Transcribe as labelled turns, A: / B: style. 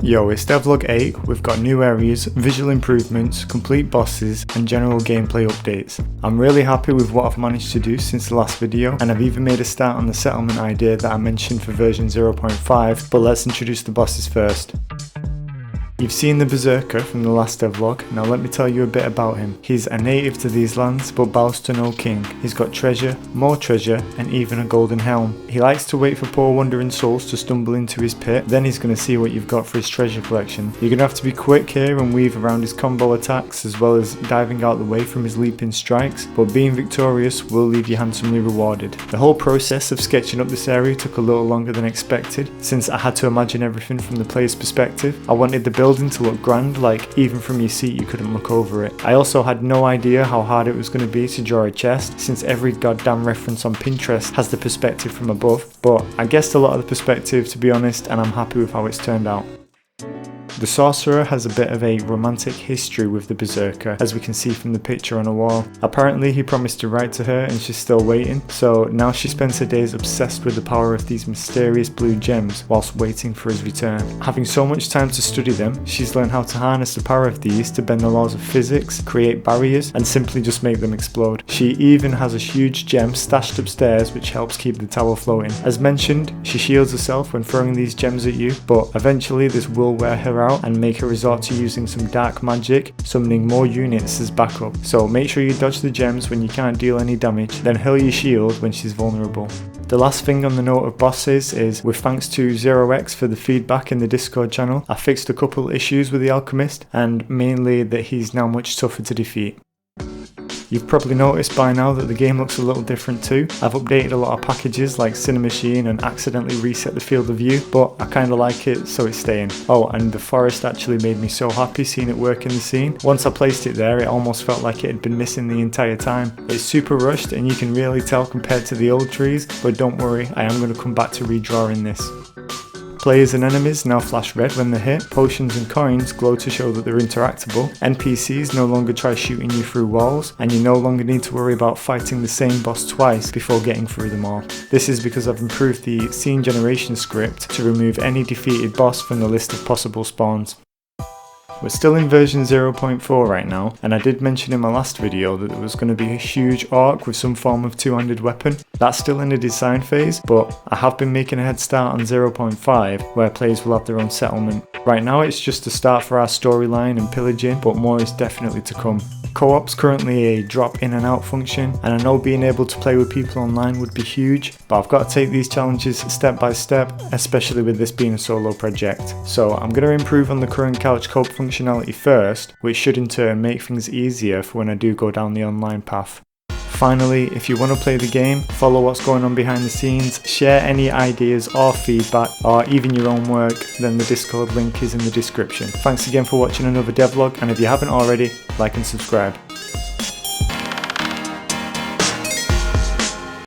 A: Yo, it's Devlog 8, we've got new areas, visual improvements, complete bosses and general gameplay updates. I'm really happy with what I've managed to do since the last video, and I've even made a start on the settlement idea that I mentioned for version 0.5, but let's introduce the bosses first. You've seen the Berserker from the last devlog, now let me tell you a bit about him. He's a native to these lands but bows to no king. He's got treasure, more treasure and even a golden helm. He likes to wait for poor wandering souls to stumble into his pit, then he's going to see what you've got for his treasure collection. You're going to have to be quick here and weave around his combo attacks as well as diving out the way from his leaping strikes, but being victorious will leave you handsomely rewarded. The whole process of sketching up this area took a little longer than expected since I had to imagine everything from the player's perspective. I wanted the building to look grand, like even from your seat you couldn't look over it. I also had no idea how hard it was going to be to draw a chest since every goddamn reference on Pinterest has the perspective from above, but I guessed a lot of the perspective to be honest, and I'm happy with how it's turned out. The Sorcerer has a bit of a romantic history with the Berserker, as we can see from the picture on a wall. Apparently he promised to write to her and she's still waiting, so now she spends her days obsessed with the power of these mysterious blue gems whilst waiting for his return. Having so much time to study them, she's learned how to harness the power of these to bend the laws of physics, create barriers and simply just make them explode. She even has a huge gem stashed upstairs which helps keep the tower floating. As mentioned, she shields herself when throwing these gems at you, but eventually this will wear her out and make her resort to using some dark magic, summoning more units as backup. So make sure you dodge the gems when you can't deal any damage, then hurl your shield when she's vulnerable. The last thing on the note of bosses is, with thanks to 0x for the feedback in the Discord channel, I fixed a couple issues with the Alchemist, and mainly that he's now much tougher to defeat. You've probably noticed by now that the game looks a little different too. I've updated a lot of packages like Cinemachine and accidentally reset the field of view, but I kinda like it so it's staying. Oh, and the forest actually made me so happy seeing it work in the scene. Once I placed it there, it almost felt like it had been missing the entire time. It's super rushed and you can really tell compared to the old trees, but don't worry, I am going to come back to redrawing this. Players and enemies now flash red when they're hit, potions and coins glow to show that they're interactable, NPCs no longer try shooting you through walls, and you no longer need to worry about fighting the same boss twice before getting through them all. This is because I've improved the scene generation script to remove any defeated boss from the list of possible spawns. We're still in version 0.4 right now, and I did mention in my last video that there was going to be a huge orc with some form of two-handed weapon. That's still in the design phase, but I have been making a head start on 0.5 where players will have their own settlement. Right now it's just a start for our storyline and pillaging, but more is definitely to come. Co-op's currently a drop in and out function, and I know being able to play with people online would be huge, but I've got to take these challenges step by step, especially with this being a solo project. So I'm going to improve on the current couch co-op functionality first, which should in turn make things easier for when I do go down the online path. Finally, if you want to play the game, follow what's going on behind the scenes, share any ideas or feedback or even your own work, then the Discord link is in the description. Thanks again for watching another devlog, and if you haven't already, like and subscribe.